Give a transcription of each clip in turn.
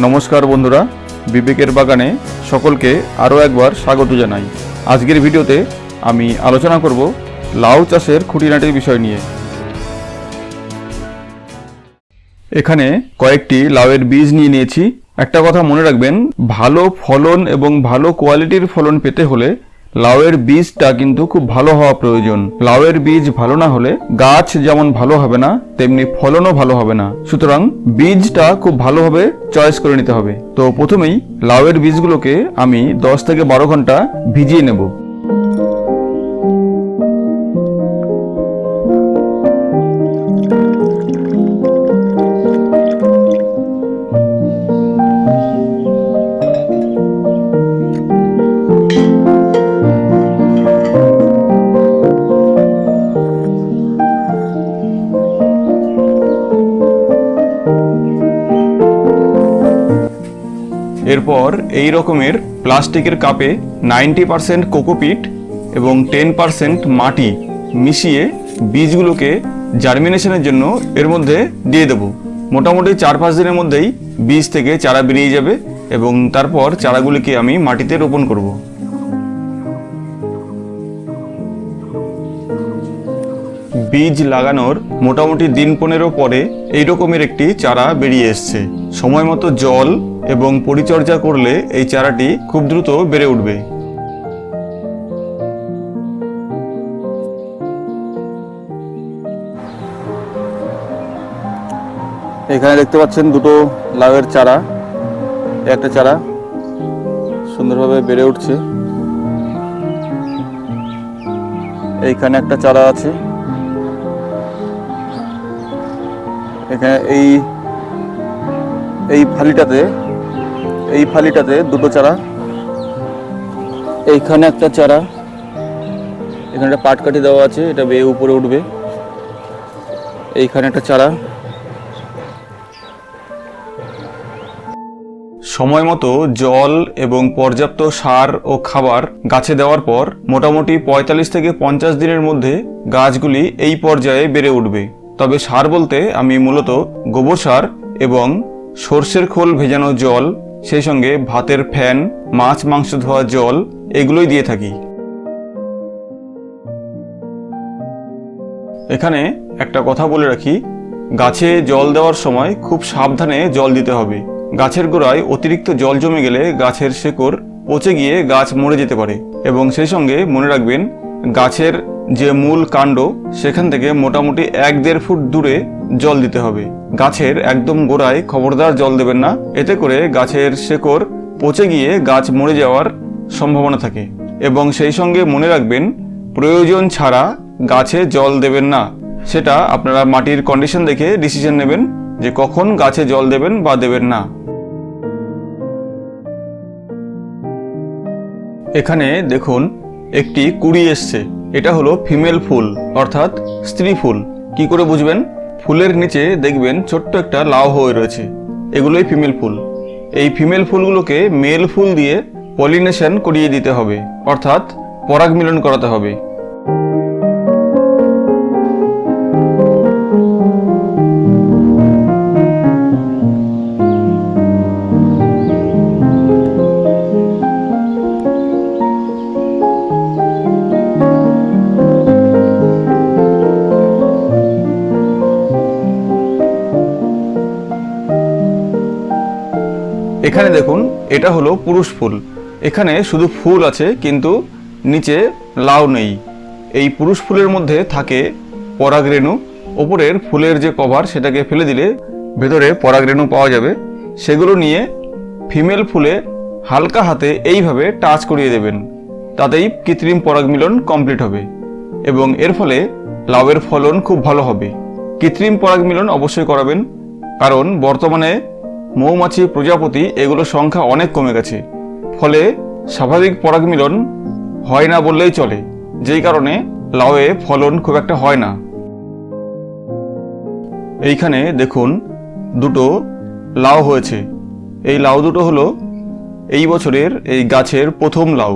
নমস্কার বন্ধুরা, বিবেকের বাগানে সকলকে আরও একবার স্বাগত জানাই। আজকের ভিডিওতে আমি আলোচনা করব লাউ চাষের খুঁটিনাটির বিষয় নিয়ে। এখানে কয়েকটি লাউয়ের বীজ নিয়ে নিয়েছি। একটা কথা মনে রাখবেন, ভালো ফলন এবং ভালো কোয়ালিটির ফলন পেতে হলে লাউয়ের বীজটা কিন্তু খুব ভালো হওয়া প্রয়োজন। লাউয়ের বীজ ভালো না হলে গাছ যেমন ভালো হবে না, তেমনি ফলনও ভালো হবে না। সুতরাং বীজটা খুব ভালোভাবে চয়েস করে নিতে হবে। তো প্রথমেই লাউয়ের বীজগুলোকে আমি 10 থেকে 12 ঘন্টা ভিজিয়ে নেব। এরপর এই রকমের প্লাস্টিকের কাপে 90% কোকোপিট এবং 10% মাটি মিশিয়ে বীজগুলোকে জার্মিনেশনের জন্য এর মধ্যে দিয়ে দেব। মোটামুটি 4-5 দিনের মধ্যেই বীজ থেকে চারা বেরিয়ে যাবে এবং তারপর চারাগুলিকে আমি মাটিতে রোপণ করব। বীজ লাগানোর মোটামুটি দিন 15 পরে এই রকমের একটি চারা বেরিয়ে এসছে। সময় মতো জল এবং পরিচর্যা করলে এই চারাটি খুব দ্রুত বেড়ে উঠবে। এখানে দেখতে পাচ্ছেন দুটো লাউয়ের চারা। একটা চারা সুন্দরভাবে বেড়ে উঠছে। এইখানে একটা চারা আছে। এখানে এই ফালিটাতে দুটো চারা। এইখানে একটা চারা। এখানে একটা পাটকাঠি দেওয়া আছে, এটা বেয়ে উপরে উঠবে। এইখানে একটা চারা। সময় মতো জল এবং পর্যাপ্ত সার ও খাবার গাছে দেওয়ার পর মোটামুটি 45 থেকে 50 দিনের মধ্যে গাছগুলি এই পর্যায়ে বেড়ে উঠবে। তবে সার বলতে আমি মূলত গোবর সার এবং সর্ষের খোল ভেজানো জল, সেই সঙ্গে ভাতের ফ্যান, মাছ মাংস ধোয়া জল, এগুলোই দিয়ে থাকি। এখানে একটা কথা বলে রাখি, গাছে জল দেওয়ার সময় খুব সাবধানে জল দিতে হবে। গাছের গোড়ায় অতিরিক্ত জল জমে গেলে গাছের শেকড় পচে গিয়ে গাছ মরে যেতে পারে। এবং সেই সঙ্গে মনে রাখবেন, গাছের যে মূল কাণ্ড সেখান থেকে মোটামুটি 1-1.5 ফুট দূরে জল দিতে হবে। গাছের একদম গোড়ায় খবরদার জল দেবেন না, এতে করে গাছের শেকড় পচে গিয়ে গাছ মরে যাওয়ার সম্ভাবনা থাকে। এবং সেই সঙ্গে মনে রাখবেন, প্রয়োজন ছাড়া গাছে জল দেবেন না। সেটা আপনারা মাটির কন্ডিশন দেখে ডিসিশন নেবেন যে কখন গাছে জল দেবেন বা দেবেন না। এখানে দেখুন একটি কুঁড়ি এসছে। এটা হলো ফিমেল ফুল, অর্থাৎ স্ত্রী ফুল। কি করে বুঝবেন? ফুলের নিচে দেখবেন ছোট্ট একটা লাউ হয়ে রয়েছে, এগুলোই ফিমেল ফুল। এই ফিমেল ফুলগুলোকে মেল ফুল দিয়ে পলিনেশন করিয়ে দিতে হবে, অর্থাৎ পরাগ মিলন করাতে হবে। এখানে দেখুন, এটা হলো পুরুষ ফুল। এখানে শুধু ফুল আছে কিন্তু নিচে লাউ নেই। এই পুরুষ ফুলের মধ্যে থাকে পরাগরেণু। ওপরের ফুলের যে কভার সেটাকে ফেলে দিলে ভেতরে পরাগরেণু পাওয়া যাবে। সেগুলো নিয়ে ফিমেল ফুলে হালকা হাতে এইভাবে টাচ করিয়ে দেবেন, তাতেই কৃত্রিম পরাগ মিলন কমপ্লিট হবে এবং এর ফলে লাউয়ের ফলন খুব ভালো হবে। কৃত্রিম পরাগ মিলন অবশ্যই করাবেন, কারণ বর্তমানে মৌমাছি, প্রজাপতি এগুলোর সংখ্যা অনেক কমে গেছে। ফলে স্বাভাবিক পরাগ মিলন হয় না বললেই চলে, যেই কারণে লাউয়ে ফলন খুব একটা হয় না। এইখানে দেখুন দুটো লাউ হয়েছে। এই লাউ দুটো হলো এই বছরের এই গাছের প্রথম লাউ।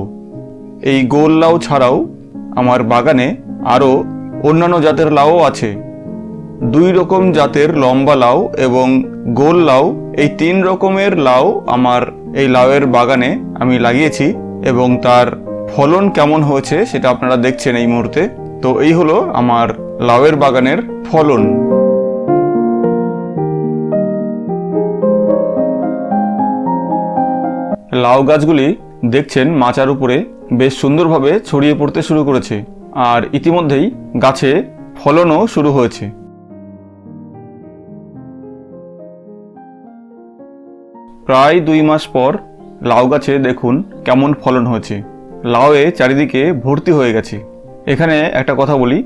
এই গোল লাউ ছাড়াও আমার বাগানে আরও অন্যান্য জাতের লাউও আছে। 2 রকম জাতের লম্বা লাউ এবং গোল লাউ, এই 3 রকমের লাউ আমার এই লাউয়ের বাগানে আমি লাগিয়েছি এবং তার ফলন কেমন হয়েছে সেটা আপনারা দেখছেন এই মুহূর্তে। তো এই হলো আমার লাউয়ের বাগানের ফলন। লাউ গাছগুলি দেখছেন মাচার উপরে বেশ সুন্দরভাবে ছড়িয়ে পড়তে শুরু করেছে আর ইতিমধ্যেই গাছে ফলনও শুরু হয়েছে। প্রায় 2 মাস পর লাউ গাছে দেখুন কেমন ফলন হয়েছে। লাউয়ে চারিদিকে ভর্তি হয়ে গেছে। এখানে একটা কথা বলি,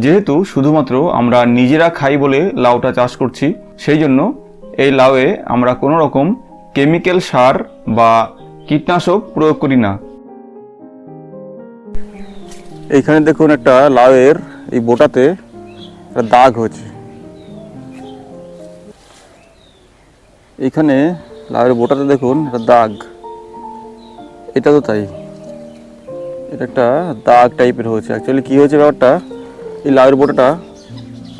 যেহেতু শুধুমাত্র আমরা নিজেরা খাই বলে লাউটা চাষ করছি, সেই জন্য এই লাউয়ে আমরা কোনো রকম কেমিক্যাল সার বা কীটনাশক প্রয়োগ করি না। এইখানে দেখুন একটা লাউয়ের এই বোটাতে একটা দাগ হয়েছে। এইখানে লাউয়ের বোটাতে দেখুন একটা দাগ, এটা তো তাই, এটা একটা দাগ টাইপের হয়েছে। অ্যাকচুয়ালি কী হয়েছে ব্যাপারটা, এই লাউয়ের বোটাটা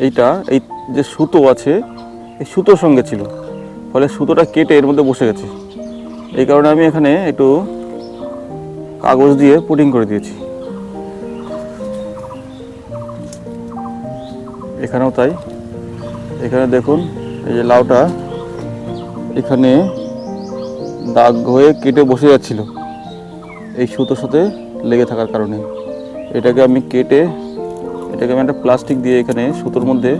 এইটা এই যে সুতো আছে এই সুতোর সঙ্গে ছিল, ফলে সুতোটা কেটে এর মধ্যে বসে গেছে। এই কারণে আমি এখানে একটু কাগজ দিয়ে পুটিং করে দিয়েছি। এখানেও তাই, এখানে দেখুন এই যে লাউটা এখানে দাগ হয়ে কেটে বসে যাচ্ছিল এই সুতোর সাথে লেগে থাকার কারণে। এটাকে আমি কেটে এটাকে আমি একটা প্লাস্টিক দিয়ে এখানে সুতোর মধ্যে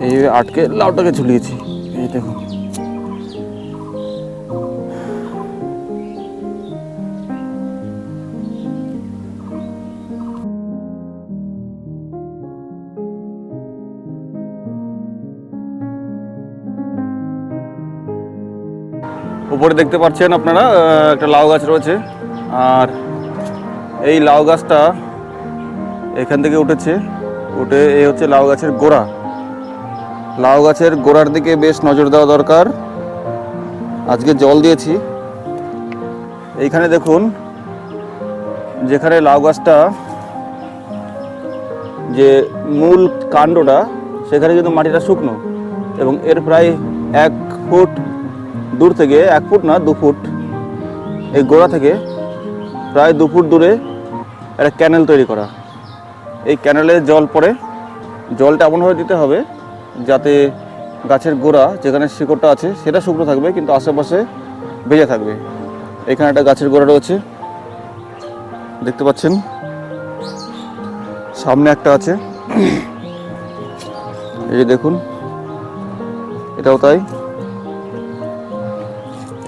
এইভাবে আটকে লাউটাকে ঝুলিয়েছি। এই দেখুন, উপরে দেখতে পাচ্ছেন আপনারা একটা লাউ গাছ রয়েছে, আর এই লাউ গাছটা এখান থেকে উঠেছে, উঠে এই হচ্ছে লাউ গাছের গোড়া। লাউ গাছের গোড়ার দিকে বেশ নজর দেওয়া দরকার। আজকে জল দিয়েছি। এইখানে দেখুন যেখানে লাউ গাছটা যে মূল কাণ্ডটা, সেখানে কিন্তু মাটিটা শুকনো এবং এর প্রায় 1 ফুট দূর থেকে, 1 ফুট না 2 ফুট, এই গোড়া থেকে প্রায় 2 ফুট দূরে একটা ক্যানেল তৈরি করা। এই ক্যানেলে জল পড়ে, জলটা এমনভাবে দিতে হবে যাতে গাছের গোড়া যেখানে শিকড়টা আছে সেটা শুকনো থাকবে কিন্তু আশেপাশে ভেজে থাকবে। এখানে একটা গাছের গোড়া রয়েছে দেখতে পাচ্ছেন, সামনে একটা আছে, এই যে দেখুন এটাও তাই।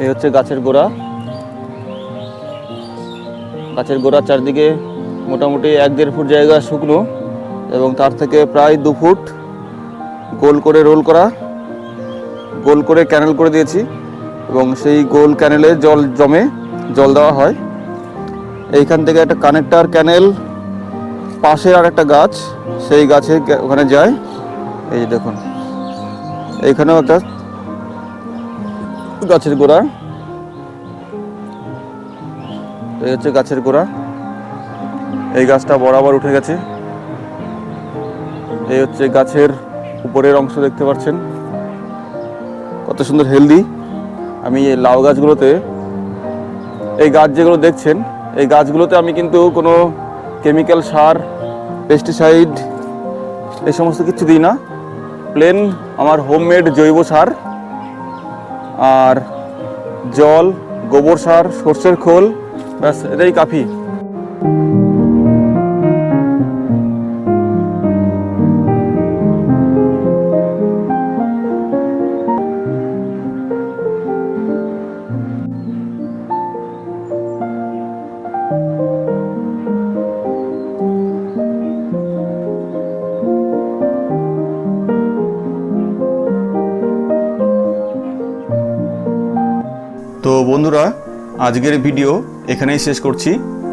এই হচ্ছে গাছের গোড়া। গাছের গোড়ার চারদিকে মোটামুটি 1-1.5 ফুট জায়গা শুকনো এবং তার থেকে প্রায় 2 ফুট গোল করে রোল করা, গোল করে ক্যানেল করে দিয়েছি এবং সেই গোল ক্যানেলে জল জমে জল দেওয়া হয়। এইখান থেকে একটা কানেক্টার ক্যানেল পাশের আর একটা গাছ, সেই গাছে ওখানে যায়। এই দেখুন এইখানেও একটা গাছের গোড়া, এই হচ্ছে গাছের গোড়া। এই গাছটা বরাবর উঠে গেছে। এই হচ্ছে গাছের উপরের অংশ দেখতে পাচ্ছেন কত সুন্দর হেলদি। আমি এই লাউ গাছগুলোতে, এই গাছ যেগুলো দেখছেন এই গাছগুলোতে আমি কিন্তু কোনো কেমিক্যাল সার, পেস্টিসাইড এই সমস্ত কিছু দিই না। প্লেন আমার হোমমেড জৈব সার আর জল, গোবর সার, সর্ষের খোল, ব্যাস এটাই কাফি। তো বন্ধুরা, আজকের ভিডিও এখানেই শেষ করছি।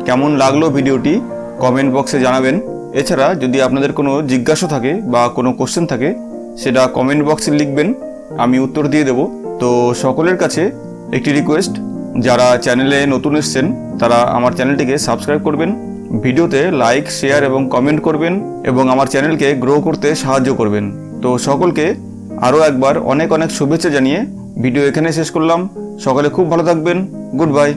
কেমন লাগলো ভিডিওটি কমেন্ট বক্সে জানাবেন। এছাড়া যদি আপনাদের কোনো জিজ্ঞাসা থাকে বা কোনো কোশ্চেন থাকে সেটা কমেন্ট বক্সে লিখবেন, আমি উত্তর দিয়ে দেব। তো সকলের কাছে একটি রিকোয়েস্ট, যারা চ্যানেলে নতুন এসেছেন তারা আমার চ্যানেলটিকে সাবস্ক্রাইব করবেন, ভিডিওতে লাইক, শেয়ার এবং কমেন্ট করবেন এবং আমার চ্যানেলকে গ্রো করতে সাহায্য করবেন। তো সকলকে আরও একবার অনেক অনেক শুভেচ্ছা জানিয়ে ভিডিও এখানে শেষ করলাম। সকলে খুব ভালো থাকবেন। Good bye.